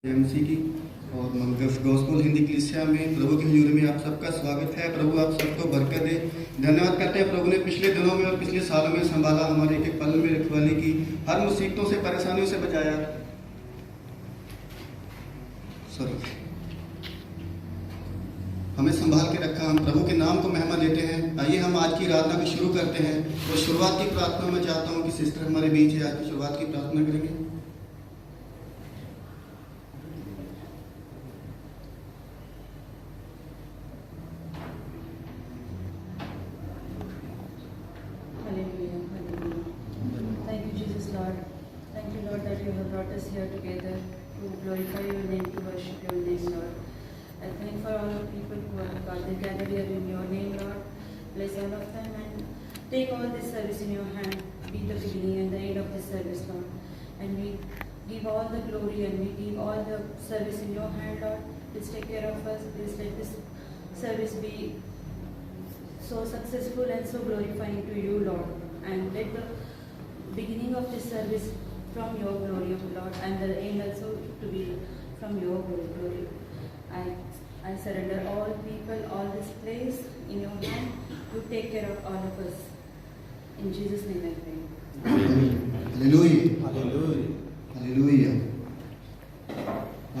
MC की और gospel Hindi कलीसिया में प्रभु की हजूरी में आप सबका स्वागत है। प्रभु आप सबको बरकत दे। धन्यवाद करते हैं प्रभु ने पिछले दिनों में और पिछले सालों में संभाला, हमारे एक एक पल में रखवाली की, हर मुसीबतों से परेशानियों से बचाया। हमें संभाल के रखा। हम प्रभु के नाम को महिमा देते हैं। आइए हम आज की आराधना को शुरू करते हैं और शुरुआत की प्रार्थना में चाहता हूँ कि सिस्टर हमारे बीच है, आज की शुरुआत की प्रार्थना करेंगे। Here together to glorify your name, to worship your name, Lord. I thank for all the people who are gathered here in your name, Lord. Bless all of them and take all this service in your hand. Be the beginning and the end of this service, Lord. And we give all the glory and we give all the service in your hand, Lord. Please take care of us. Please let this service be so successful and so glorifying to you, Lord. And let the beginning of this service from your glory, Lord, and the end also to be from your glory. I surrender all people, all this place in your hand. You take care of all of us. In Jesus' name I pray. Hallelujah, hallelujah, hallelujah.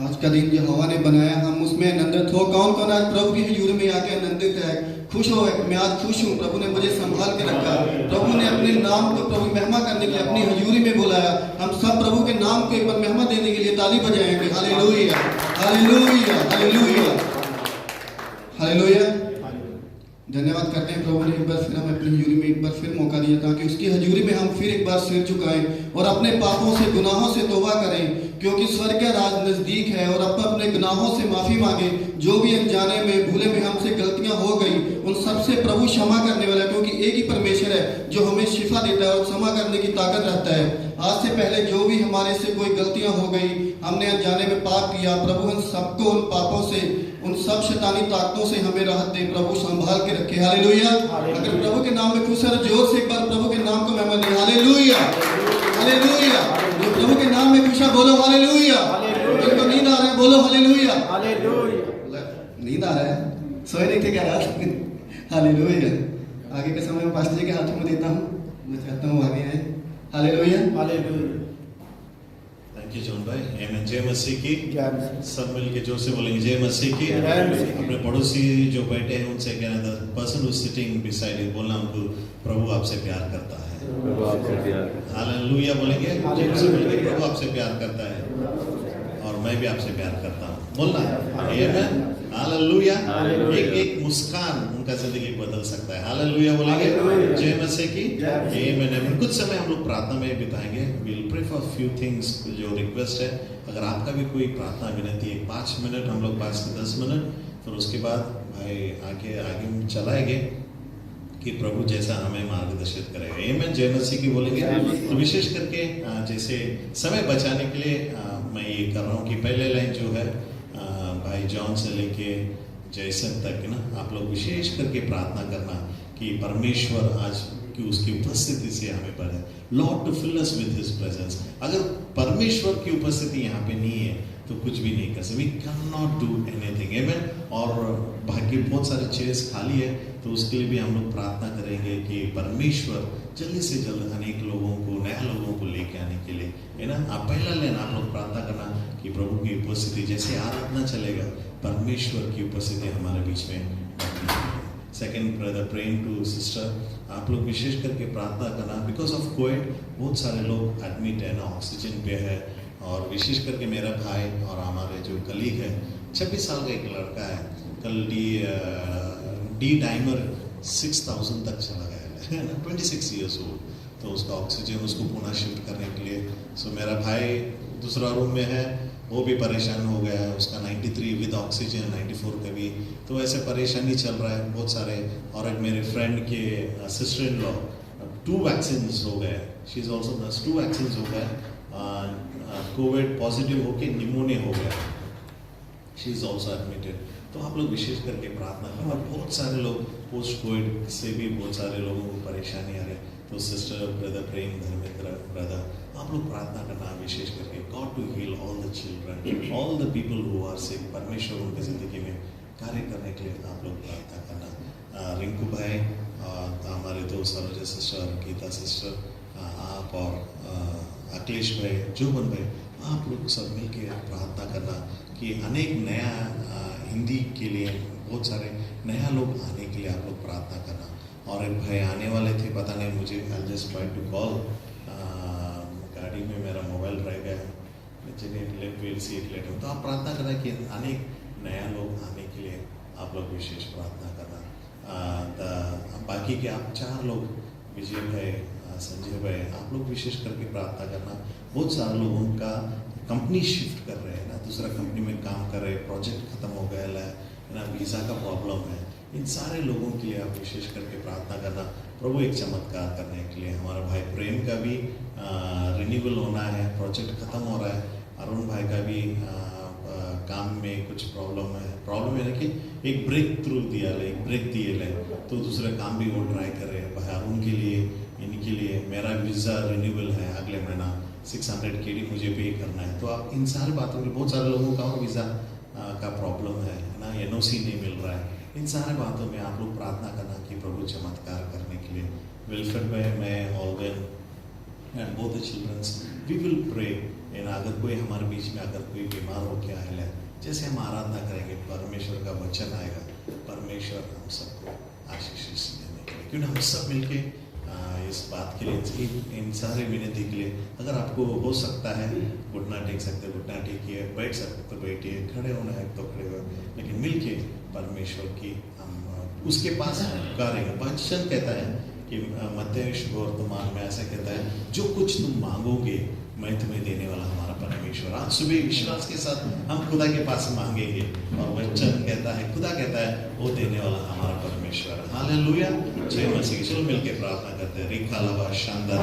आज का दिन जो हवा ने बनाया, हम उसमें आनंदित हो। कौन कौन आज प्रभु की हजूरी में आके आनंदित है, खुश हो? मैं आज खुश हूँ। प्रभु ने मुझे संभाल के रखा। प्रभु ने अपने नाम को प्रभु महिमा करने के लिए अपनी हजूरी में बुलाया। हम सब प्रभु के नाम को एक बार महिमा देने के लिए ताली बजाएंगे। Hallelujah, hallelujah, hallelujah, hallelujah. धन्यवाद करते हैं प्रभु ने एक बार फिर हमें अपनी हजूरी में एक बार फिर मौका दिया, ताकि उसकी हजूरी में हम फिर एक बार सिर झुकाएं और अपने पापों से, गुनाहों से तौबा करें, क्योंकि स्वर्ग का राज नजदीक है। और अपने गुनाहों से माफी मांगे। जो भी अनजाने में, भूले में हमसे गलतियां हो गई, उन सब से प्रभु क्षमा करने वाला है, क्योंकि एक ही परमेश्वर है जो हमें शिफा देता है और क्षमा करने की ताकत रखता है। आज से पहले जो भी हमारे से कोई गलतियां हो गई, हमने अनजाने में पाप किया, प्रभु उन सबको, उन पापों से, उन सब शैतानी ताकतों से हमें राहत दे। प्रभु संभाल के रखे। हालेलुया। अगर प्रभु के नाम में खुश है, जोर से एक बार प्रभु के नाम को महिमा दे। Hallelujah, hallelujah. जो प्रभु के नाम में खुश है, बोलो हालेलुया। जिनको नींद आ रहा है, बोलो हालेलुया। नींद आ रहा है, सोए नहीं थे क्या रात? हालेलुया। आगे के समय में पास्टर जी के हाथों में देता हूँ। मैं चाहता हूँ आगे आए। Hallelujah, hallelujah. Thank you John भाई। आमीन। जय मसीह की। सब मिलके जोर से बोलेंगे जय मसीह की। अपने पड़ोसी जो बैठे हैं उनसे कहना, the person who sitting beside you, बोलना उनको, प्रभु आपसे प्यार करता है। प्रभु आपसे प्यार करता है। हालेलुया बोलेंगे। प्रभु आपसे प्यार करता है और मैं भी आपसे प्यार करता हूँ। बोलना आमीन। हालेलुया। एक मुस्कान उनका जिंदगी बदल सकता है। हालेलुया बोलेंगे। जय मसीह की। आमीन। कुछ समय हम लोग प्रार्थना में बिताएंगे। We will pray for few things. जो रिक्वेस्ट है, अगर आपका भी कोई प्रार्थना विनती है, 5 मिनट, हम लोग 5 से 10 मिनट, फिर उसके बाद भाई आगे चलाएंगे कि प्रभु जैसा हमें मार्गदर्शित करेगा। आमीन। जय मसीह की बोलेंगे। तो विशेष करके जैसे समय बचाने के लिए मैं ये कर रहा हूँ कि पहले लाइन जो है भाई जॉन से लेके जैसन तक ना, आप लोग विशेष करके प्रार्थना करना कि परमेश्वर आज कि उसकी उपस्थिति से हमें बढ़े। Lord to fill us with his presence. अगर परमेश्वर की उपस्थिति यहाँ पे नहीं है तो कुछ भी नहीं कर सकते। We can not do anything. आमीन। और बाकी बहुत सारे चेयर्स खाली है, तो उसके लिए भी हम लोग प्रार्थना करेंगे कि परमेश्वर जल्दी से जल्द अनेक लोगों को, नया लोगों को लेके आने के लिए, है ना। आप पहला लेना, आप लोग प्रार्थना करना कि प्रभु की उपस्थिति, जैसे आराधना चलेगा, परमेश्वर की उपस्थिति हमारे बीच में। Second brother praying to sister, आप लोग विशेष करके प्रार्थना करना। बिकॉज ऑफ कोविड बहुत सारे लोग एडमिट है ना, ऑक्सीजन पे है। और विशेष करके मेरा भाई और हमारे जो कलीग है, 26 साल का एक लड़का है, कल डी डाइमर 6000 तक चला गया है ना, 26 ईयर्स ओल्ड। तो उसका ऑक्सीजन, उसको पुनः शिफ्ट करने के लिए, सो मेरा भाई दूसरा रूम में है, वो भी परेशान हो गया है। उसका 93 विद ऑक्सीजन, 94 का भी, तो ऐसे परेशानी चल रहा है बहुत सारे। और एक मेरे फ्रेंड के सिस्टर इन लॉ, 2 वैक्सीन हो गए, she is also nurse, 2 vaccine हो गए, कोविड पॉजिटिव होके निमोनिया हो गया, शी इज ऑल्सो एडमिटेड। तो आप लोग विशेष करके प्रार्थना करना। बहुत सारे लोग पोस्ट कोविड से भी बहुत सारे लोगों को परेशानी आ रही है। तो sister brother Prem Dharmendra brother, आप लोग प्रार्थना करना विशेष करके god to heal all the children, all the people who are sick. परमेश्वर उनकी ज़िंदगी में कार्य करने के लिए आप लोग प्रार्थना करना। रिंकू भाई, हमारे दो सरोजा सिस्टर, गीता सिस्टर, आप और अखिलेश भाई, जोबन भाई, आप लोग सब मिल के प्रार्थना करना कि अनेक नया हिंदी के लिए बहुत सारे नया लोग आने के लिए आप लोग प्रार्थना करना। और एक भाई आने वाले थे, पता नहीं मुझे, I just try to call, गाड़ी में मेरा मोबाइल रह गया, तो आप प्रार्थना करना कि अनेक नया लोग आने के लिए आप लोग विशेष प्रार्थना करना। बाकी के आप 4 लोग, विजय भाई, संजय भाई, आप लोग विशेष करके प्रार्थना करना। बहुत सारे लोगों का कंपनी शिफ्ट कर रहे हैं ना, दूसरा कंपनी में काम कर रहे हैं, प्रोजेक्ट खत्म हो गया है ना, वीज़ा का प्रॉब्लम है, इन सारे लोगों के लिए आप विशेष करके प्रार्थना करना, प्रभु एक चमत्कार करने के लिए। हमारा भाई प्रेम का भी रिन्यूअल होना है, प्रोजेक्ट खत्म हो रहा है। अरुण भाई का भी काम में कुछ प्रॉब्लम है कि एक ब्रेक थ्रू दिया ले, एक ब्रेक दिए ले, तो दूसरा काम भी वो ट्राई कर रहे हैं। भाई अरुण के लिए, इनके लिए मेरा वीज़ा रिन्यूअल है अगले महीना, 600 KD मुझे पे करना है। तो आप इन सारी बातों में, बहुत सारे लोगों का वीज़ा का प्रॉब्लम है ना, NOC नहीं मिल रहा है, इन सारे बातों में आप लोग प्रार्थना करना कि प्रभु चमत्कार करने के लिए। वेलफेयर में मैं ऑलवेन and both the children we will pray. अगर कोई हमारे बीच में अगर कोई बीमार हो क्या है, जैसे हम आराधना करेंगे, परमेश्वर का वचन आएगा, परमेश्वर हम सबको आशीष देने के लिए, क्योंकि हम सब मिलके इस बात के लिए, इन सारे विनती के लिए, अगर आपको हो सकता है घुटना टेक सकते, घुटना टेकिए, बैठ सकते तो बैठिए, खड़े होना है तो खड़े हो, लेकिन मिलके परमेश्वर की हम उसके पास पुकारेंगे। वचन कहता है कि मत्ती वर्तमान में ऐसा कहता है, जो कुछ तुम मांगोगे मैं तुम्हें देने वाला हमारा परमेश्वर। आज सुबह विश्वास के साथ हम खुदा के पास मांगेंगे, और वचन कहता है, खुदा कहता है वो देने वाला हमारा परमेश्वर। हालेलुया, जय मसीह। चलो मिलके प्रार्थना करते हैं। रिखा लवा शानदार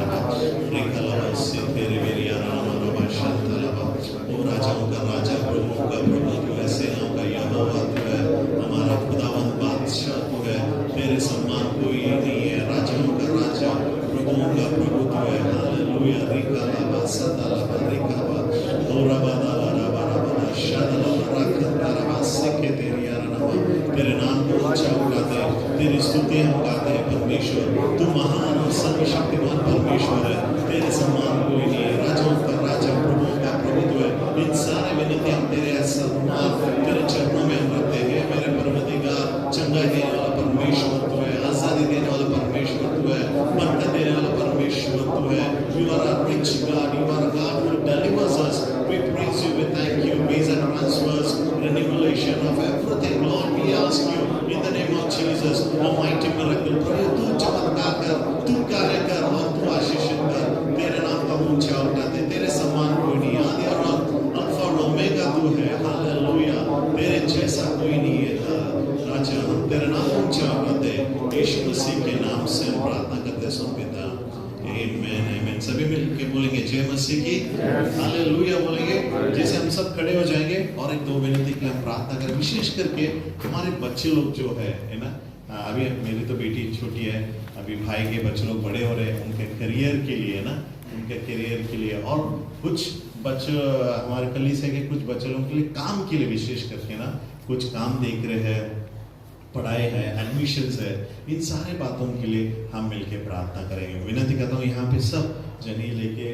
रिखा लवा से तेरे मेरी आराम शांता लवा। ओ राजाओं का राजा, प्रभुओं का प्रभु तू है, सेनाओं का यहोवा तू है, हमारा खुदावंद बादशाह तू है, तेरे समान कोई नहीं है। राजाओं का राजा, प्रभुओं का प्रभु तू है। हालेलुया, रिखा लवा सदा लवा रिखा लवा ओरा बादा लवा रबा शादा लवा रखता रबा सिके तेरी आराधना, तेरे नाम को ऊंचा उठाते हैं, तेरी स्तुति हम गाते हैं। परमेश्वर तू महान और सर्वशक्तिमान परमेश्वर है, तेरे समान कोई नहीं है। राजाओं का राजा, प्रभुओं का प्रभु तू है। इन सारे विनती हम तेरे तेरे चरणों में हम रखते हैं। मेरे परवरदिगार, चंगाई देने वाला परमेश्वर तू है, आजादी देने वाला परमेश्वर तू है, बरकत देने वाला परमेश्वर तू है। You are a rich God, you are a God who delivers us. We praise you, we thank you. Visa transfers, renumeration of everything, Lord, we ask you in the name of Jesus, Almighty miracle. प्रभु तू चमत्कार कर, तू कार्य कर और तू आशीषित कर। तेरे नाम का ऊंचा उठाते, तेरे समान कोई नहीं, आदि और अंत, अल्फा और ओमेगा तू है। हालेलुया, तेरे जैसा कोई नहीं है। राजा, हम तेरे नाम ऊंचा उठाते, यीशु मसीह के नाम से हम प्रार्थना करते सुन पिता, आमीन आमीन। सभी मिलके बोलेंगे जय मसीह की, हालेलुया बोलेंगे। जैसे हम सब खड़े हो जाएंगे और एक दो विनती के लिए हम प्रार्थना करें, विशेष करके हमारे बच्चे लोग जो है ना, अभी मेरी तो बेटी छोटी है, अभी भाई के बच्चे लोग बड़े हो रहे हैं, उनके करियर के लिए ना, उनके करियर के लिए, और कुछ बच्चे हमारे कलीसिया के कुछ बच्चे लोगों के लिए काम के लिए विशेष करके ना, कुछ काम देख रहे हैं, पढ़ाई है, एडमिशन्स है, इन सारे बातों के लिए हम मिलके प्रार्थना करेंगे। विनती करता हूँ यहाँ पे सब जनी लेके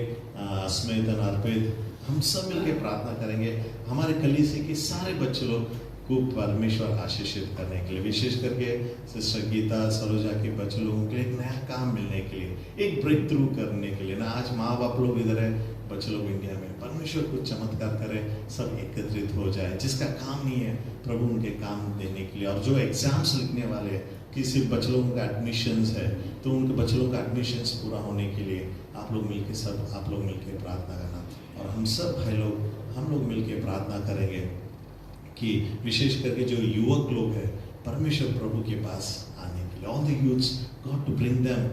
स्मित अर्पित हम सब मिलके प्रार्थना करेंगे हमारे कलीसिया के सारे बच्चे लोग को परमेश्वर आशीषित करने के लिए, विशेष करके सिस्टर गीता सरोजा के बच्चे लोगों के लिए एक नया काम मिलने के लिए, एक ब्रेक थ्रू करने के लिए ना। आज माँ बाप लोग इधर है, बच्चे लोग इंडिया में, परमेश्वर कुछ चमत्कार करे, सब एकत्रित हो जाए। जिसका काम नहीं है प्रभु उनके काम देने के लिए, और जो एग्जाम्स लिखने वाले हैं, किसी बच्चे लोगों का एडमिशन्स है तो उनके बच्चे लोगों का एडमिशन्स पूरा होने के लिए आप लोग मिलके सब आप लोग मिलके प्रार्थना करना, और हम सब भाई लोग हम लोग मिलके प्रार्थना करेंगे कि विशेष करके जो युवक लोग हैं परमेश्वर प्रभु के पास आने के लिए, all the youths god to bring them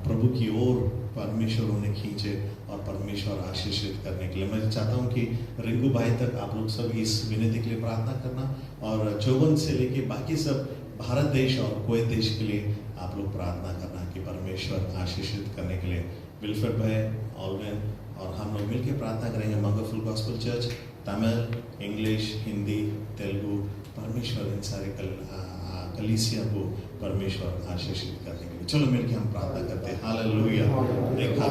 प्रभु की ओर परमेश्वर उन्हें खींचे और परमेश्वर आशीषित करने के लिए। मैं चाहता हूँ कि रिंकू भाई तक आप लोग सब इस विनती के लिए प्रार्थना करना, और चौबन से लेके बाकी सब भारत देश और कुवैत देश के लिए आप लोग प्रार्थना करना कि परमेश्वर आशीषित करने के लिए विल्फ्रेड भाई, ऑलवेन और हम लोग मिलकर प्रार्थना करेंगे। मंगलफुल gospel church, Tamil, English, Hindi, Telugu, परमेश्वर इन सारे कलीसिया को परमेश्वर आशीषित करने के लिए चलो मिलकर हम प्रार्थना करते हैं। हालेलुया। देखा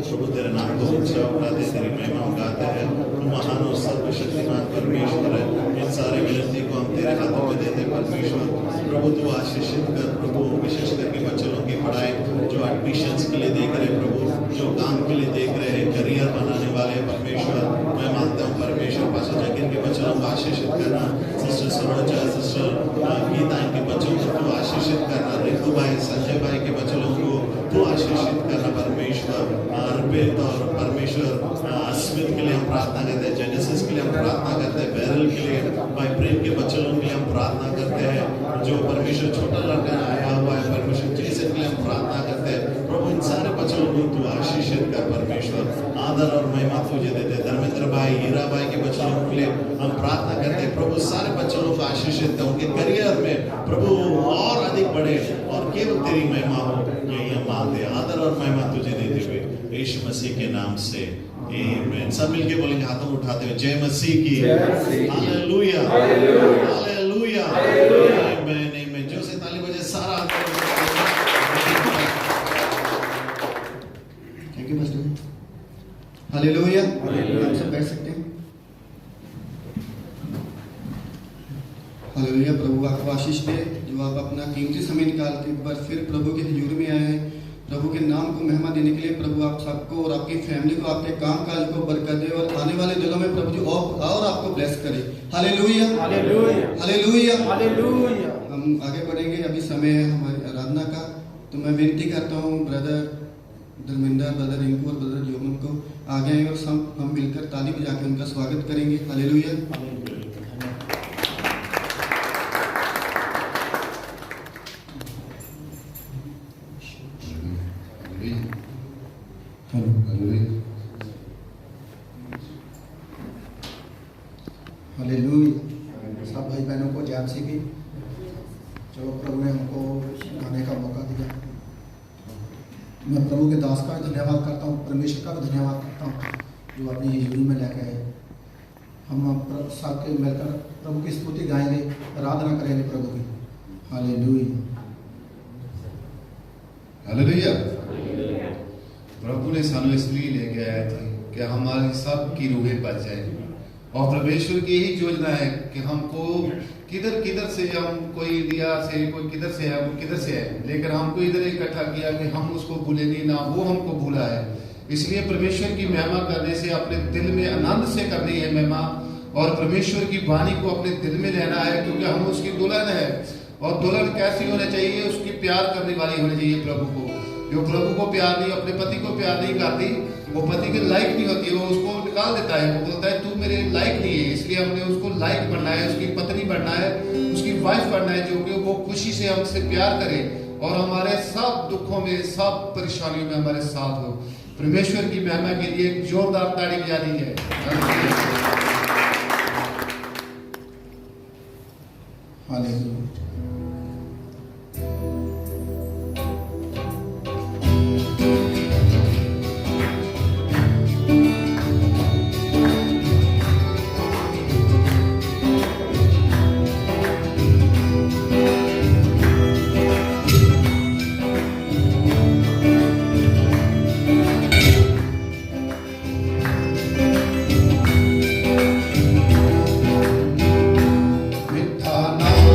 प्रभु तेरे नाम को ऊंचा उठाते, तेरी महिमा गाते हैं। तू महान और सर्वशक्तिमान परमेश्वर है। इन सारे विनती को हम तेरे हाथों में देते परमेश्वर। प्रभु तू आशीषित कर प्रभु, विशेष करके बच्चों की पढ़ाई जो एडमिशंस के लिए देख रहे प्रभु, जो काम के लिए देख रहे हैं, करियर बनाने वाले परमेश्वर, मैं मानता हूँ परमेश्वर पास जगह के बच्चों को आशीषित करना। सिस्टर सरोजा, सिस्टर गीता के बच्चों को तू आशीषित करना। रितु भाई, संजय भाई के बच्चों को तू आशीषित करना परमेश्वर। अर्पित और परमेश्वर अस्मित के लिए हम प्रार्थना करते हैं, जेनेसिस के लिए हम प्रार्थना करते हैं, बैरल के लिए, भाई प्रेम के बच्चों के लिए हम प्रार्थना करते हैं। जो परमेश्वर छोटा लड़का आया हुआ है परमेश्वर जैसे के लिए हम प्रार्थना करते हैं। प्रभु इन सारे बच्चों को तू आशीषित कर परमेश्वर। आदर और महिमा तुझे देते। धर्मेंद्र भाई, हीरा भाई के बच्चों के लिए हम प्रार्थना करते हैं। प्रभु सारे बच्चों को आशीषित कर, उनके करियर में प्रभु और अधिक बढ़े और केवल तेरी महिमा हो, यही हम मांगते हैं। आदर और महिमा तुझे देते हुए यीशु मसीह के नाम से आमीन। सब मिलके बोलेंगे हाथों को उठाते हुए, जय मसीह की। हालेलुया, हालेलुया, आमीन, आमीन। जो से ताली बजे सारा। Thank you pastor. हालेलुया। आप सब बैठ सकते हैं। हालेलुया। प्रभु आपको आशीष दे जो आप अपना कीमती समय निकाल के एक बार फिर प्रभु के हुजूर में आए हैं। प्रभु के नाम को महिमा देने के लिए प्रभु आप सबको और आपकी फैमिली को, आपके काम काज को बरकत दे और आने वाले दिनों में प्रभु जी और आपको ब्लेस करे। Hallelujah, hallelujah, hallelujah, hallelujah. हम आगे बढ़ेंगे, अभी समय है हमारी आराधना का। तो मैं विनती करता हूँ ब्रदर धर्मेंद्र, ब्रदर रिंकू और ब्रदर जोमन को आगे आए और सब हम मिलकर ताली बजा के उनका स्वागत करेंगे। हालेलुया। हालेलुया। सब भाई बहनों को जय मसीह की। चलो प्रभु ने हमको गाने का मौका दिया। मैं प्रभु के दास का भी धन्यवाद करता हूँ, परमेश्वर का भी धन्यवाद करता हूँ जो अपनी हजूरी में लेके आए। हम सब के मिलकर प्रभु की स्तुति गाएंगे, आराधना करेंगे प्रभु की। Hallelujah, hallelujah. प्रभु ने सानू इसलिए लेके आया था कि हमारी सब की रूहें बच जाए। और परमेश्वर की यही योजना है कि हमको किधर किधर से, हम कोई इंडिया से, कोई किधर से है, वो किधर से है, लेकिन हमको इधर इकट्ठा किया कि हम उसको भूले नहीं, ना वो हमको भूला है। इसलिए परमेश्वर की महिमा करने से अपने दिल में आनंद से करनी है महिमा, और परमेश्वर की वाणी को अपने दिल में लेना है, क्योंकि हम उसकी दुल्हन है। और दुल्हन कैसी होनी चाहिए? उसकी प्यार करने वाली होनी चाहिए प्रभु को। जो प्रभु को प्यार नहीं, अपने पति को प्यार नहीं करती, वो पति के लायक नहीं होती, वो उसको निकाल देता है। वो बोलता है तू मेरे लायक नहीं है। इसलिए हमने उसको लायक बनना है, उसकी पत्नी बनना है, उसकी वाइफ बनना है, जो कि वो खुशी से हमसे प्यार करे और हमारे सब दुखों में, सब परेशानियों में हमारे साथ हो। परमेश्वर की महिमा के लिए एक जोरदार ताड़ी बजानी है। हालेलुया। मिठा नाम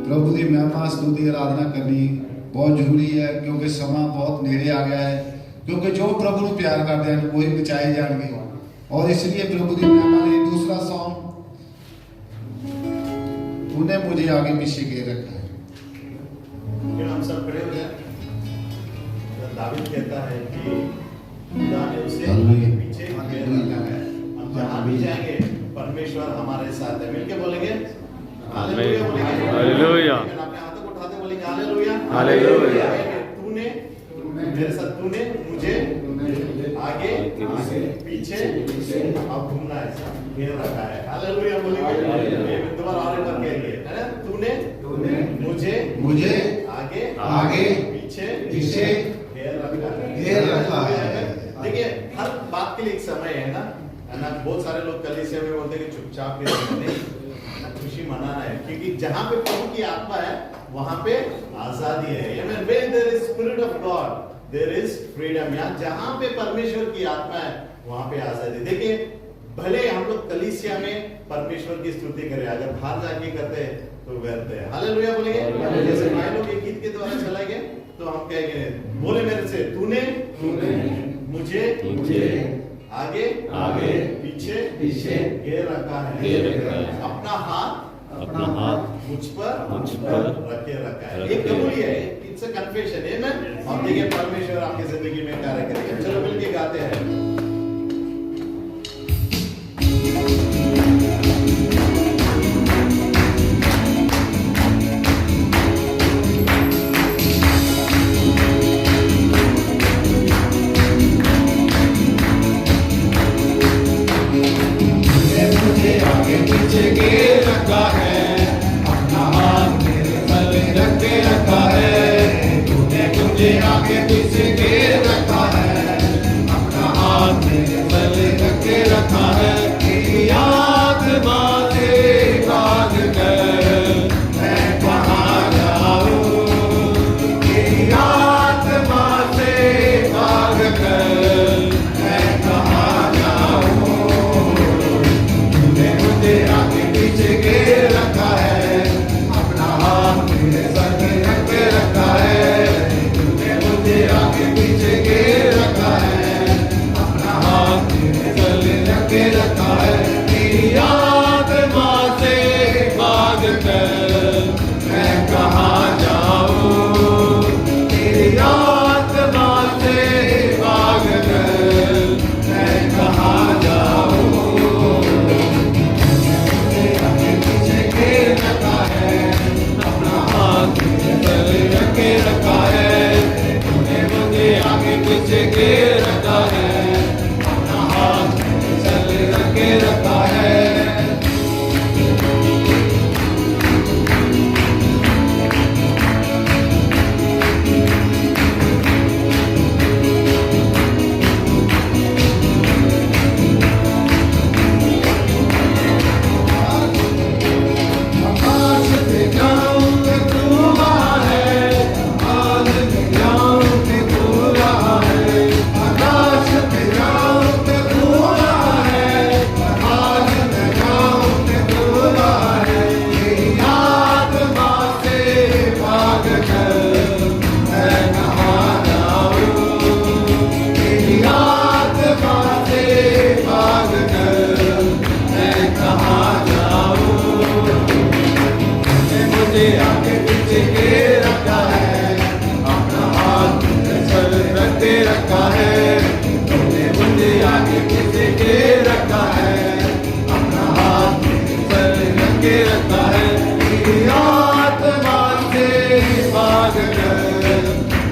प्रभु की महिमा स्तुति आराधना करनी बहुत जरूरी है, क्योंकि समा बहुत नेड़े आ गया है। क्योंकि जो प्रभु को प्यार करते हैं वही बचाए जाएंगे, और इसलिए प्रभु की महिमा ने दूसरा सॉन्ग तूने मुझे आगे पीछे घेर रखा है। हम सब खड़े हो जाए। दावीद कहता है कि खुदा ने उसे पीछे घेर रखा है, हम जहाँ भी जाएंगे परमेश्वर हमारे साथ है। मिलके बोलेंगे हालेलुया, बोलेंगे हालेलुया। अपने हाथों को उठाते बोलेंगे हालेलुया, हालेलुया। तूने मेरे साथ, तूने मुझे आगे पीछे अब घूमना है, घेर रखा है। हालेलुया बोलेंगे। दोबारा और करके है ना, तूने मुझे आगे पीछे घेर रखा है। देखिए हर बात के लिए एक समय है ना। बहुत सारे लोग कलीसिया में बोलते हैं कि चुपचाप खुशी मनाना है, क्योंकि जहां पे प्रभु की आत्मा है वहां पे आजादी है। Amen. Where there is spirit of God, there is freedom. यहाँ जहां पे परमेश्वर की आत्मा है वहां पे आजादी। देखिए भले हम लोग कलीसिया में परमेश्वर की स्तुति करें, अगर बाहर जाके करते हैं तो व्यर्थ है। हालेलुया बोलेंगे। जैसे भाई लोग एक गीत के द्वारा चला गए तो हम कहेंगे, बोले मेरे से, तूने मुझे आगे पीछे घेर रखा है, अपना हाथ मुझ पर रखा है। एक कबूली है, इट्स अ कन्फेशन है ना। और देखिए परमेश्वर आपकी जिंदगी में कार्य करेगा। चलो मिलके गाते हैं। आगे पीछे घेर रखा है, अपना हाथ पीछे के रखा है, अपना हाथ पर रख के रखा है, तूने मुझे आगे पीछे के रखा है, अपना हाथ पर रख के रखा है। तेरी आत्मा से भाग कर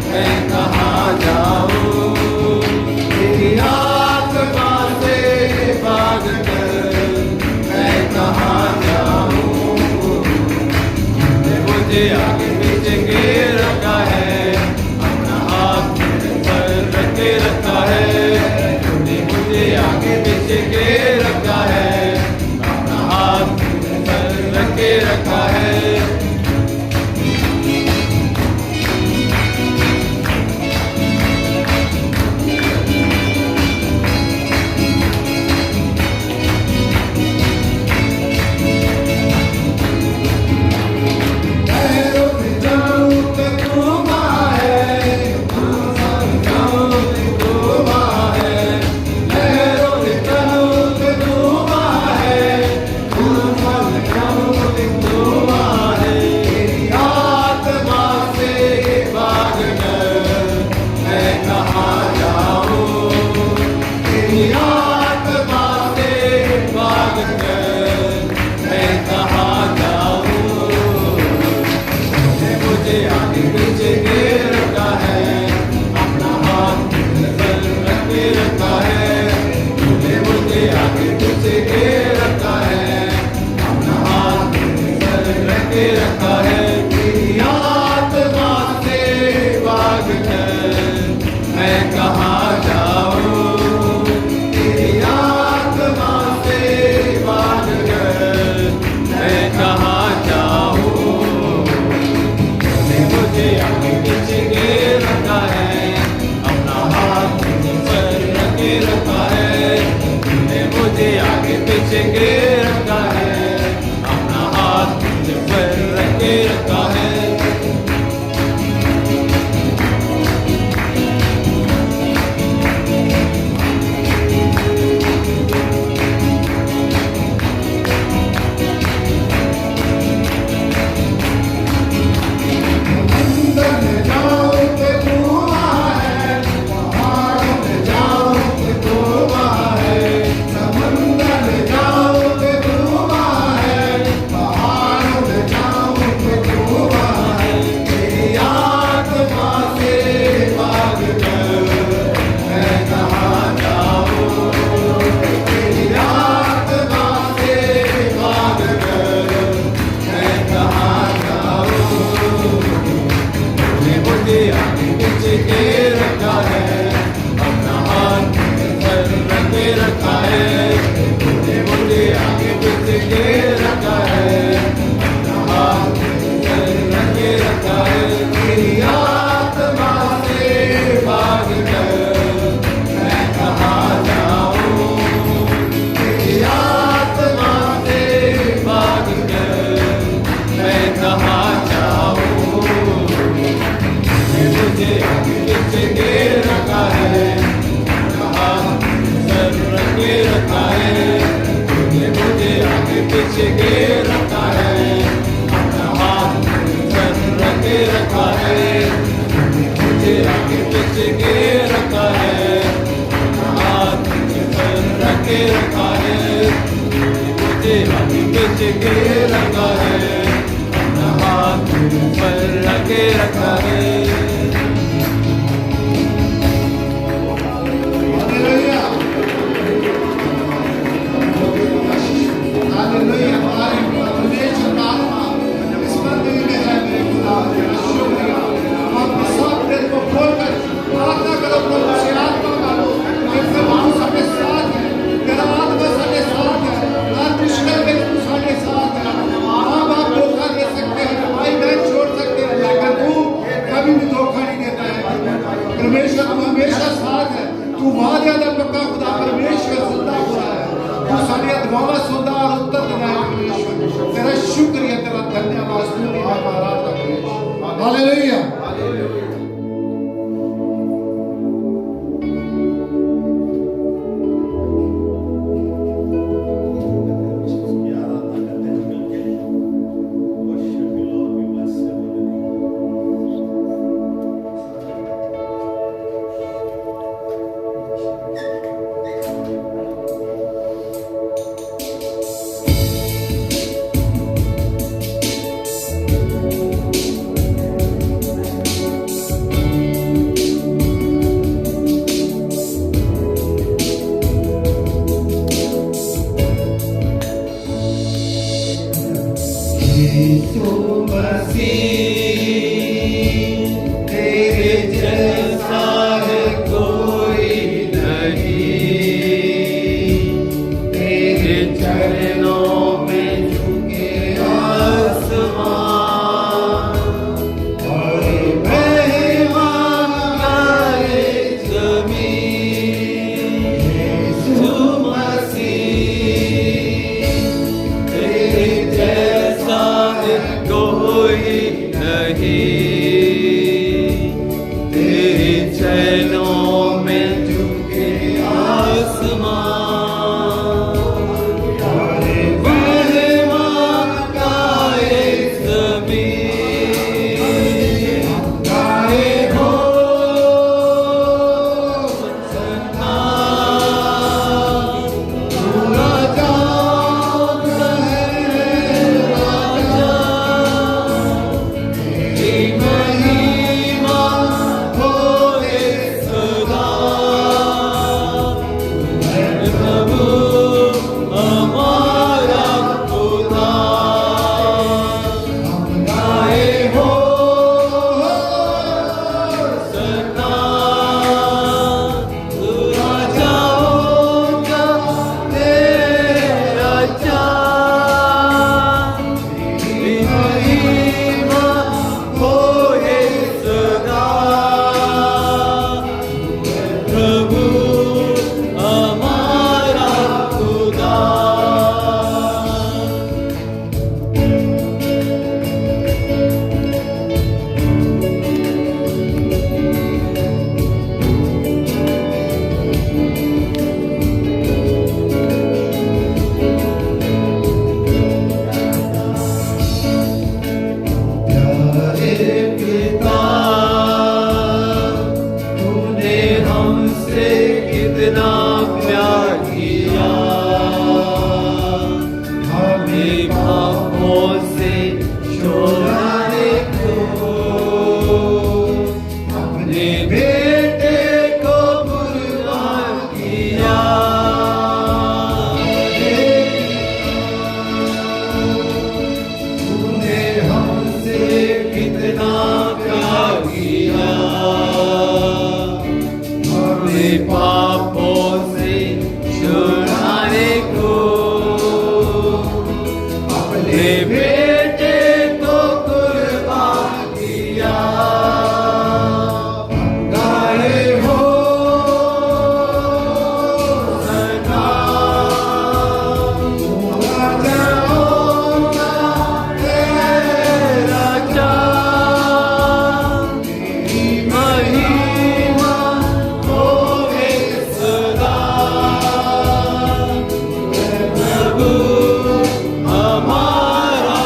मैं कहाँ जाऊँ, तेरी आत्मा से भाग कर मैं कहाँ जाऊँ, मुझे आगे पीछे के रखा है, अपना हाथ पर रख के रखा है, तूने मुझे आगे पीछे के रखा है, अपना हाथ पर रख के रखा है। यीशु मसीह तेरे जैसा है कोई नहीं, तेरे चरणों में झुके आसमान और मेहमान गाए जमीन। यीशु मसीह तेरे जैसा है कोई नहीं, तेरे चरणों में झुके आसमान और मेहमान गाए जमीन। गाए हो सन्ना, तू राजा है राजा, तेरी महिमा होए सदा। प्रभु हमारा खुदा, हम गाए हो सन्ना, तू राजाओं का तेरा तेरी महिमा होए सदा। प्रभु हमारा खुदा। प्यारे पिता, तूने हमसे कितना प्यार किया, हमें पापों से छुड़ाने को अपने बेटे को कुर्बान किया। तूने हमसे कितना प्यार किया, हमें पापों से छुड़ाने को अपने बेटे को कुर्बान किया। गाए हो सदा, तू राजाओं का तेरा तेरी महिमा होए सदा। प्रभु हमारा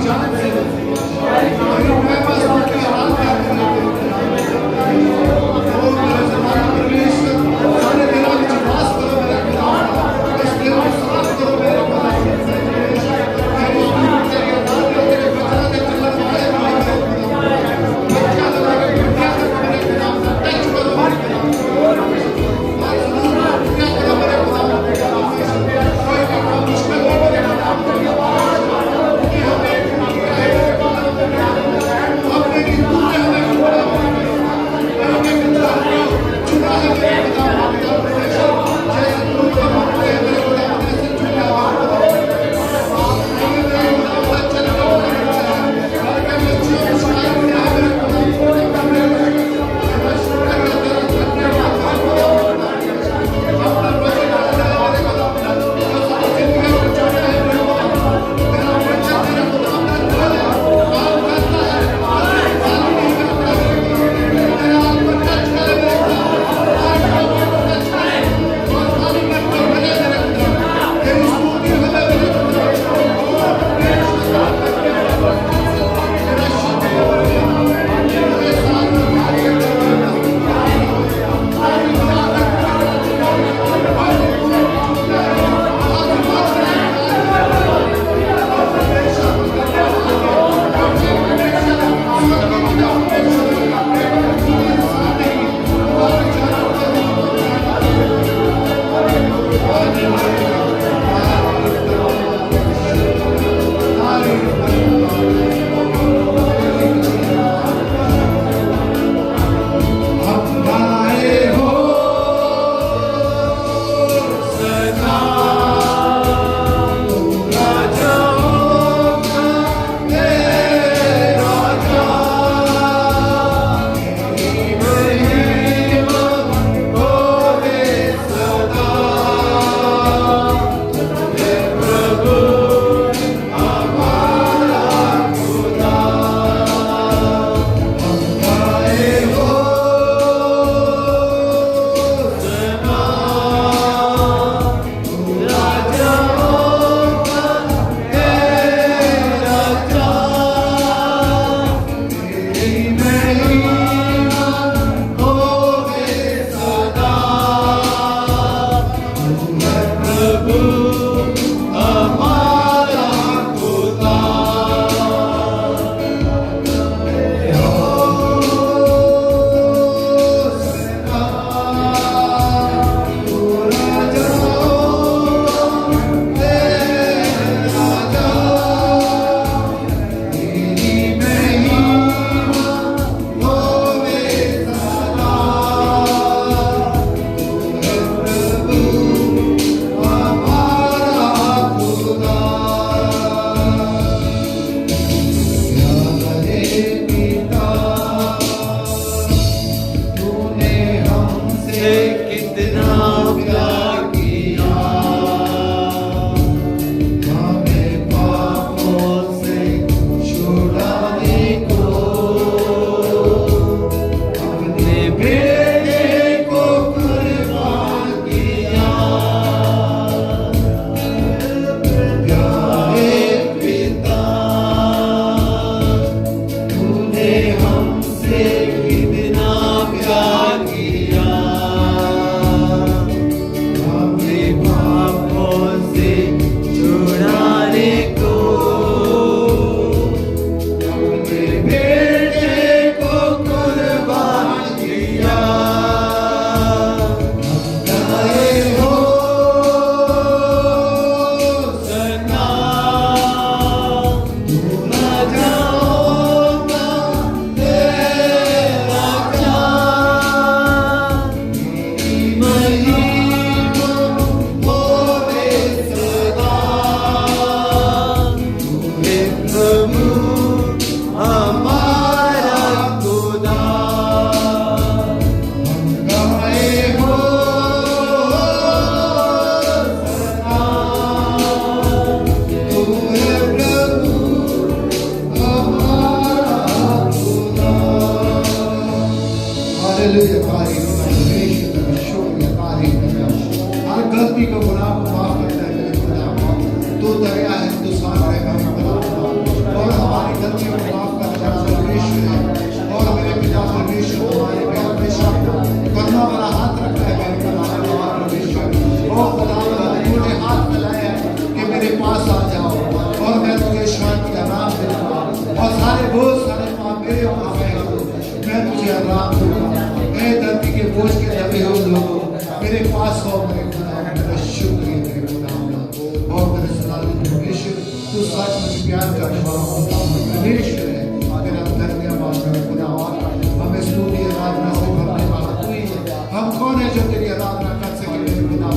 जान से मैं बस उनके हाथ में परमेश्वर सारे दिलों में वास करो मेरे खुदा इस दिल को साफ करो मेरे खुदा तेरे नाम में तेरे वचन के चलन वाले मेरे खुदा बच्चा लगा के दुनिया तक मेरे खुदा टच करो मेरे खुदा क्या करो मेरे खुदा कोई भी काम मुश्किल हो मेरे खुदा और सारे बोझ सारे पाप मेरे ऊपर फेंक दो, मैं तुझे आराम दूंगा। मैं धरती के बोझ के दबे हुए लोगों मेरे पास हो, मेरे खुदा मेरा शुक्रिया मेरे खुदा और मेरे सलाम परमेश्वर, तू सचमुच प्यार करने वाला परमेश्वर है। तेरा धन्यवाद मेरे खुदा, हमें स्तुति आराधना से भरने वाला तू ही है। हम कौन है जो तेरी आराधना कर सके मेरे खुदा?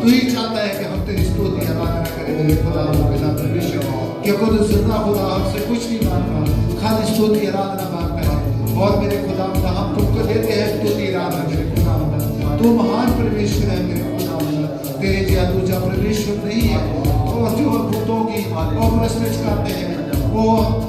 तू ही चाहता है कि हम तेरी स्तुति आराधना करें मेरे खुदा पिता परमेश्वर, कि खुद जिंदा खुदा हमसे कुछ नहीं मांगता, खाली स्तुति आराधना मांगता है। और मेरे खुदा हम तुमको देते हैं स्तुति आराधना मेरे खुदा। तू महान परमेश्वर है मेरे खुदा, तेरे जैसा दूसरा परमेश्वर नहीं है। और जो भूतों की ऑपरेशन करते हैं वो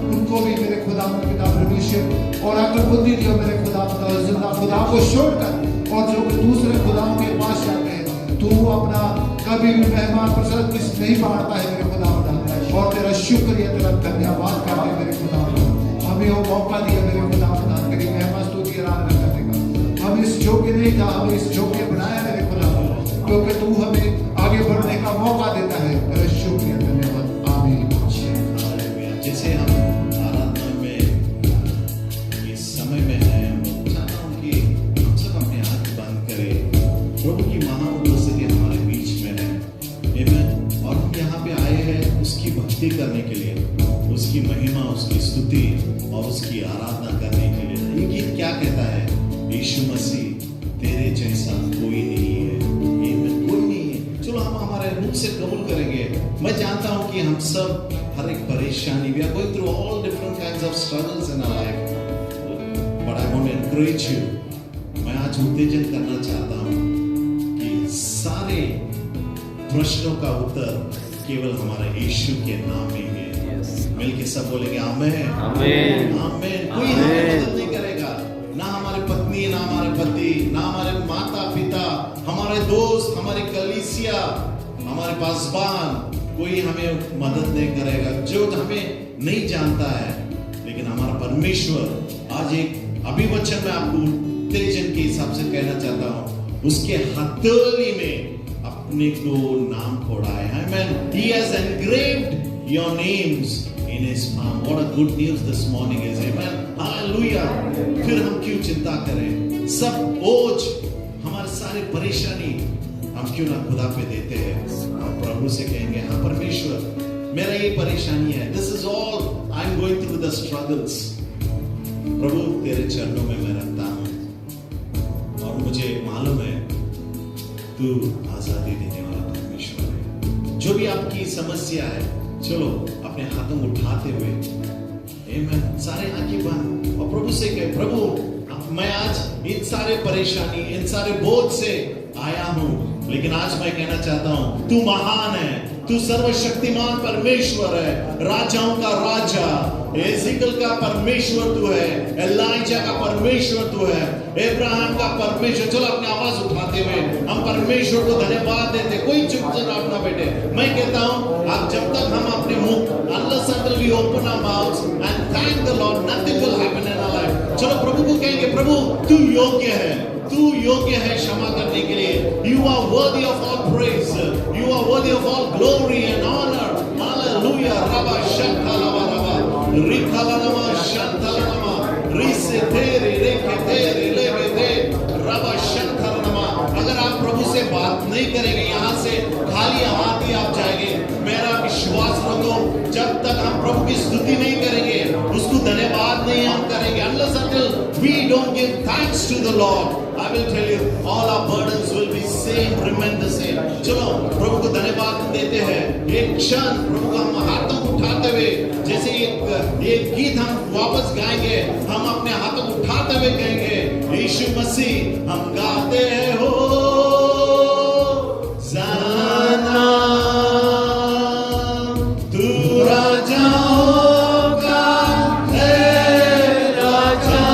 उनको भी मेरे खुदा पिता परमेश्वर और अकल बुद्धि दियो मेरे खुदा पिता, जिंदा खुदा को छोड़कर और जो दूसरे खुदाओं के पास जाते हैं, तू अपना कभी भी मेहमान प्रसाद किस नहीं बांटता है मेरे खुदा पिता। और तेरा शुक्रिया तेरा धन्यवाद करते मेरे खुदा, हमें वो मौका दिया मेरे खुदा पिता तेरी मेहमान स्तुति आराधना करने का। हम इस योग्य नहीं था, हमें इस योग्य बनाया मेरे खुदा, क्योंकि तू हमें आगे बढ़ने का मौका देता है। तेरा शुक्रिया धन्यवाद, आमीन। जैसे हम आराधना में इस समय में हैं, मैं चाहता हूँ कि हम सब अपने हाथ बंद करें। प्रभु की महा उपस्थिति हमारे बीच में है, आमीन। और हम यहाँ पे आए हैं उसकी भक्ति करने के लिए, उसकी महिमा, उसकी स्तुति और उसकी आराधना करने के लिए। ये गीत क्या कहता है? यीशु मसीह तेरे जैसा कोई नहीं है, कोई नहीं है। चलो हम हमारे मुख से कबूल करेंगे। मैं जानता हूं कि हम सब हर एक परेशानी, we are going through all different kinds of struggles in our life, but I want to encourage you, मैं आज उत्तेजन करना चाहता हूं कि सारे प्रश्नों का उत्तर केवल हमारे यीशु के नाम में है। मिलके सब बोलेंगे आमीन, आमीन, आमीन। कोई हमें मदद नहीं करेगा, ना हमारे पत्नी, ना हमारे पति, ना हमारे माता पिता, हमारे दोस्त, हमारी कलीसिया, हमारे पासबान, कोई हमें मदद नहीं करेगा जो हमें नहीं जानता है। लेकिन हमारा परमेश्वर, आज एक अभिवचन में आपको उत्तेजन के हिसाब से कहना चाहता हूं, उसके हथेली में अपने को नाम खोड़ा है। Amen. He has engraved your names in his palm. What a good news this morning is. Amen. Hallelujah. फिर हम क्यों चिंता करें? सब बोझ, हमारे सारे परेशानी हम क्यों ना खुदा पे देते हैं? हम प्रभु से कहेंगे, हाँ परमेश्वर, मेरा ये परेशानी है, this is all I'm going through the struggles. प्रभु तेरे चरणों में मैं रखता हूँ और मुझे मालूम है तू आजादी देने वाला परमेश्वर है। जो भी आपकी समस्या है, चलो अपने हाथों को उठाते हुए आमीन, सारे आंखें बंद और प्रभु से कहे, प्रभु मैं आज इन सारे परेशानी, इन सारे बोझ से आया हूं, लेकिन आज मैं कहना चाहता हूं तू महान है, तू सर्वशक्तिमान परमेश्वर है, राजाओं का राजा, एजिकल का परमेश्वर तू है, एलाइजा का परमेश्वर तू है, अब्राहम का परमेश्वर। चलो अपनी आवाज उठाते हुए हम परमेश्वर को धन्यवाद देते। कोई चुप आप ना बैठे। मैं कहता हूं आप जब तक हम अपने मुंह, unless until we open our mouths and thank the Lord, nothing will happen in our life. चलो प्रभु को कहेंगे, प्रभु तू योग्य है, तू योग्य है क्षमा करने के लिए। You are worthy of all praise, you are worthy of all glory and honor. Hallelujah. Rabba Shantalava Rabba Rikalanama Shantalanama Rise Tere Reke Tere Leve De Rabba Shantalanama। अगर आप प्रभु से बात नहीं करेंगे, यहाँ से खाली हाथ ही आप जाएंगे, मेरा विश्वास रखो, जब तक हम प्रभु की स्तुति नहीं करेंगे, उसको धन्यवाद नहीं हम करेंगे, unless until we don't give thanks to the Lord, I will tell you all our burdens will be same, remain the same. चलो प्रभु को धन्यवाद देते हैं। एक क्षण प्रभु को हम हाथों को उठाते हुए, जैसे एक गीत हम वापस गाएंगे, हम अपने हाथों को उठाते हुए कहेंगे, यीशु मसीह हम गाते हैं हो जाना तू राजाओं का है राजा,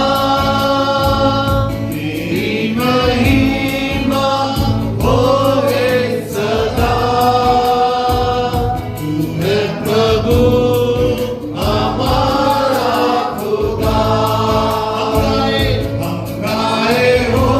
तेरी महिमा होवे सदा, तू है प्रभु हमारा खुदा। हम गाए हो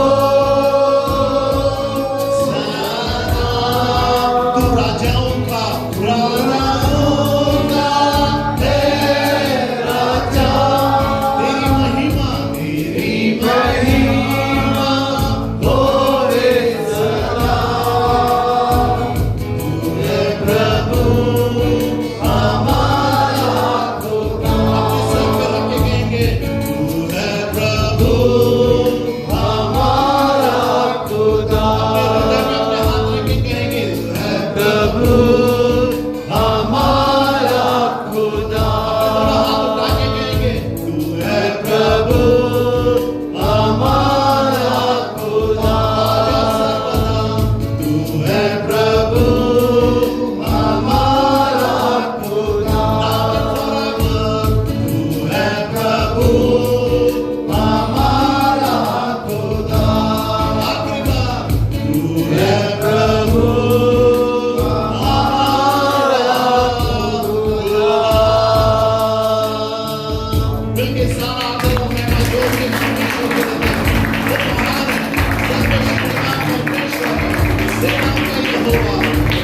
मिलके सारा आदर और महिमा जोड़ के परमेश्वर को देते हैं। वो महान है, सर्वशक्तिमान परमेश्वर है, सेनाओं का यहोवा,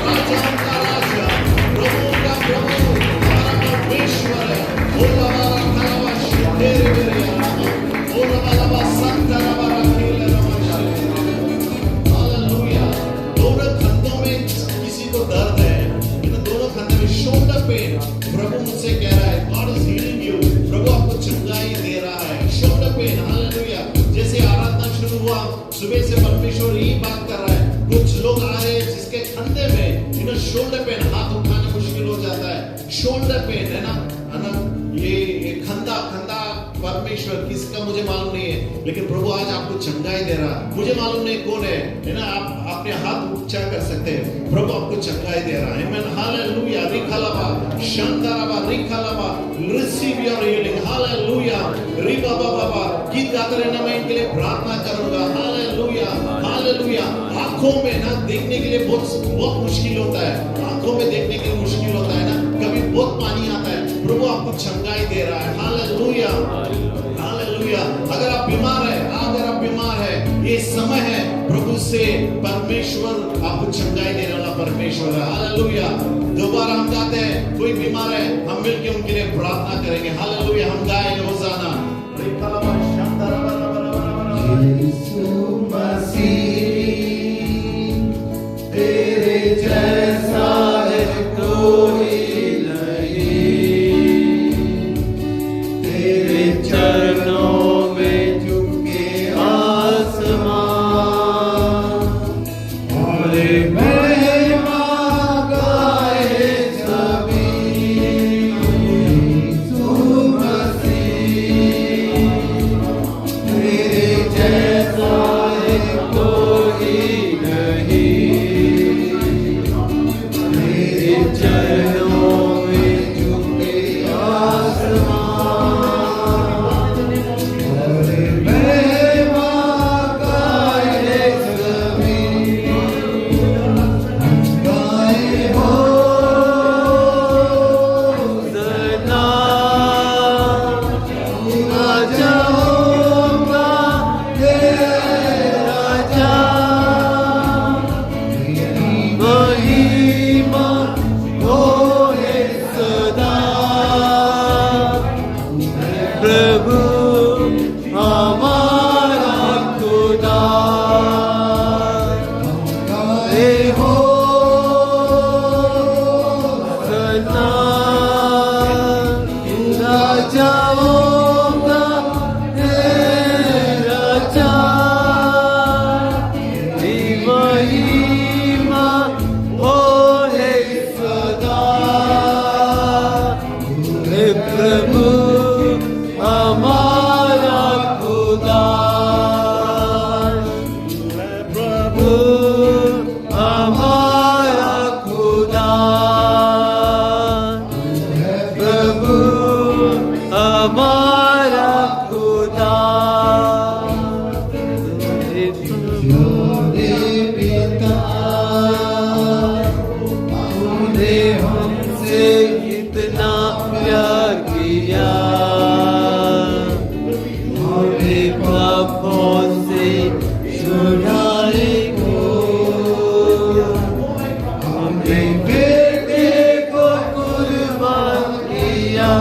राजाओं का राजा, प्रभुओं का प्रभु, हमारा परमेश्वर है। ओ लबारा खलावा तेरे मेरे रामा, ओ लबारा संत लबारा खेले रामा। हालेलुया। दोनों खंडों में किसी को दर्द है, इन दोनों खंडों में शोल्डर पेन, प्रभु मुझसे कह रहा है गॉड इज हीलिंग यू, प्रभु आपको चंगाई दे रहा है। Shoulder pain, hallelujah. जैसे आराधना शुरू हुआ सुबह से परमेश्वर यही बात कर रहा है, कुछ लोग आ रहे हैं जिसके खंडे में इन्हें शोल्डर पेन, हाथ उठाना मुश्किल हो जाता है, शोल्डर पेन है ना, ये खंदा परमेश्वर किसका मुझे मालूम नहीं है, लेकिन प्रभु आज आपको चंगाई दे रहा है। मुझे मालूम नहीं कौन है ना, आप अपने हाथ ऊंचा कर सकते हैं, प्रभु आपको चंगाई दे रहा है। Amen, hallelujah. रिखालाबा शांताराबा रिखालाबा, रिसीव योर हीलिंग, हालेलुया। रिबा बाबा गीत गाते रहना, मैं इनके लिए प्रार्थना करूंगा। Hallelujah, hallelujah. आंखों में ना देखने के लिए बहुत मुश्किल होता है, आंखों में देखने के लिए मुश्किल होता है ना, कभी बहुत पानी आता है, प्रभु आपको चंगाई दे रहा है। Hallelujah, hallelujah. अगर आप बीमार है, ये समय है प्रभु से परमेश्वर आपको चंगाई देने वाला परमेश्वर है। हालेलुया। दोबारा हम गाते हैं, कोई बीमार है, हम मिलके उनके लिए प्रार्थना करेंगे। हालेलुया। हम गाएंगे होसाना। यीशु मसीह तेरे जैसा है कोई नहीं, तेरे चरणों में झुके आसमान, और महिमा गाए सभी। यीशु मसीह तेरे जैसा है कोई नहीं, तेरे चरणों में झुके आसमान, और महिमा गाए सभी। गाए होसना, राजा होगा हे राजा, तेरी महिमा होए सदा। प्रभु हमारा खुदा, गाए होसना, राजाओं का हे राजा, तेरी महिमा होए सदा। हे प्रभु हमारा खुदा, प्रभु हमारा खुदा, प्रभु हमारा खुदा। योरे पिता तूने हमसे इतना प्यार किया, हमें पापों से छुड़ाने को, हमने बेटे को कुर्बान किया।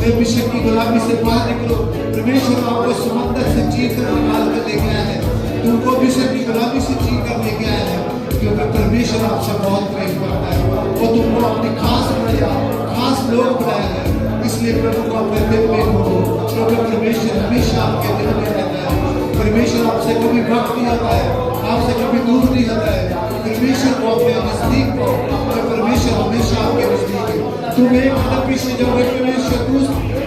परमिशन की गुलामी से बाहर निकलो। परमेश्वर आपको समंदर से चीर कर निकाल कर लेके आया है, तुमको मिस्र की गुलामी से चीर कर लेके आया है, क्योंकि परमेश्वर आपसे बहुत प्रेम करता है। वो तुमको अपने खास बनाया, खास लोग बनाया है, इसलिए प्रभु को अपने दिल में ढूंढो, क्योंकि परमेश्वर हमेशा आपके दिल में रहता है। परमेश्वर आपसे कभी वक्त नहीं होता है, आपसे कभी दूर नहीं होता है। परमेश्वर को अपने नजदीक पाओ, तो परमेश्वर हमेशा आपके नजदीक है। तुम एक कदम पीछे जाओगे, परमेश्वर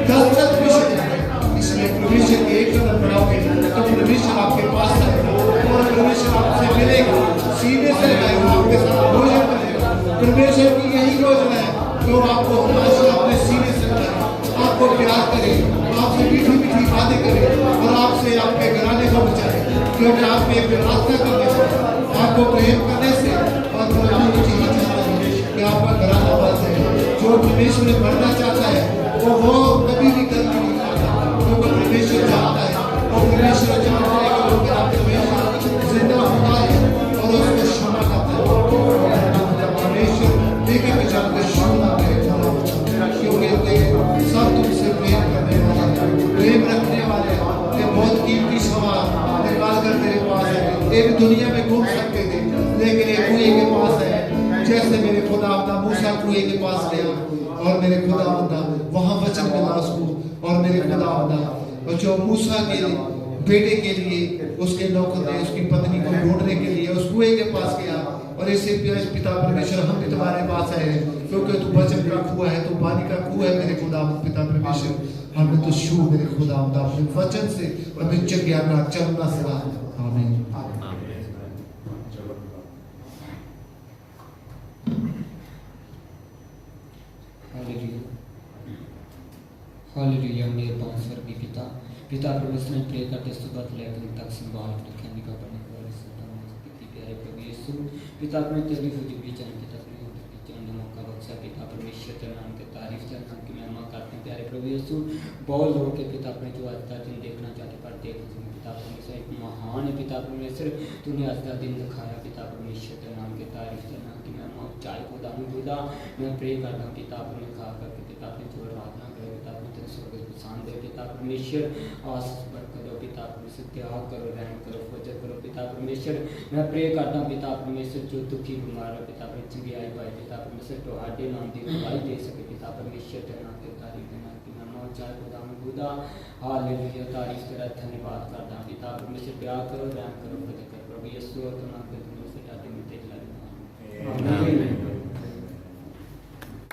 10 कदम पीछे जाएगा। इसलिए परमेश्वर के एक कदम बढ़ाओगे तो परमेश्वर आपके पास आएगा और परमेश्वर आपसे मिलेगा, सीने से रहेगा, आपके साथ भोजन करेगा। परमेश्वर की यही योजना है कि वो आपको हमेशा अपने सीने से लगाए, आपको प्यार करे, आपसे मीठी मीठी बातें करे और आपसे आपके घराने को बचाए, क्योंकि आपके एक प्रार्थना करने से, आपको प्रेम करने से और प्रभु की चीज चाहता है कि आपका घराना बच जाए। जो परमेश्वर में बढ़ना चाहता है वो कभी भी गलती नहीं करता, क्योंकि परमेश्वर जानता है और परमेश्वर जानता है कि वो क्या परमेश्वर जिंदा होता है और उसको क्षमा करता है। परमेश्वर लेकर के जाकर क्षमा करेगा, क्योंकि सब तुमसे प्रेम करने वाला है, प्रेम रखने वाले हैं। बहुत कीमती सवाल निकाल कर तेरे पास है। एक दुनिया में घूम सकते थे, लेकिन एक कुएं के पास है। जैसे मेरे खुदावंदा मूसा कुएं के पास गया और मेरे खुदावंदा वहां वचन मिला उसको, और मेरे खुदावंदा जो मूसा के बेटे के लिए उसके नौकर ने उसकी पत्नी को ढूंढने के लिए उस कुएं के पास गया और इसे पिता परमेश्वर हम भी तुम्हारे पास आए हैं, क्योंकि तू वचन का कुआं है, तू पानी का कुआं है। मेरे खुदावंद पिता परमेश्वर हमें तो छू मेरे खुदावंद अपने वचन से और नित्य ज्ञान का चलना सिखा। आमीन। हालेलुया। मेरे पांच स्वर्गीय पिता परमेश्वर ने प्रे करते सुबह लेकर तक संभाल रखने का बने प्यारे प्रभु यीशु पिता अपने तेरी हुजूरी चरण पिता चरण मौका बख्शा पिता परमेश्वर तेरे नाम के तारीफ तेरे नाम की महिमा करते हैं। प्यारे प्रभु यीशु बहुत लोग के पिता अपने जो आज का दिन देखना चाहते पर देख पिता परमेश्वर एक महान है। पिता परमेश्वर तूने आज का दिन दिखाया पिता परमेश्वर तेरे नाम के तारीफ तेरे नाम की महिमा चाहे खुदा खुदा मैं प्रे करता हूँ पिता अपने खा करके पिता अपने जो आराधना करे पिता अपने तेरे स्वर्ग पसंद है पिता परमेश्वर आशीष बरकत दो पिता परमेश्वर त्याग करो रहम करो फजर करो पिता परमेश्वर मैं प्रे करता हूँ पिता परमेश्वर जो दुखी बीमार है पिता अपनी चंगियाई पाए पिता परमेश्वर तो आडे नाम की गवाही दे सके पिता परमेश्वर तेरे नाम के तारीफ देना कि मैं मौत चाहे खुदा में खुदा हालेलुया तारीफ तेरा धन्यवाद करता हूँ पिता परमेश्वर प्यार करो रहम करो फजर करो प्रभु यीशु और नाम के तुम से आडे में तेज लगना।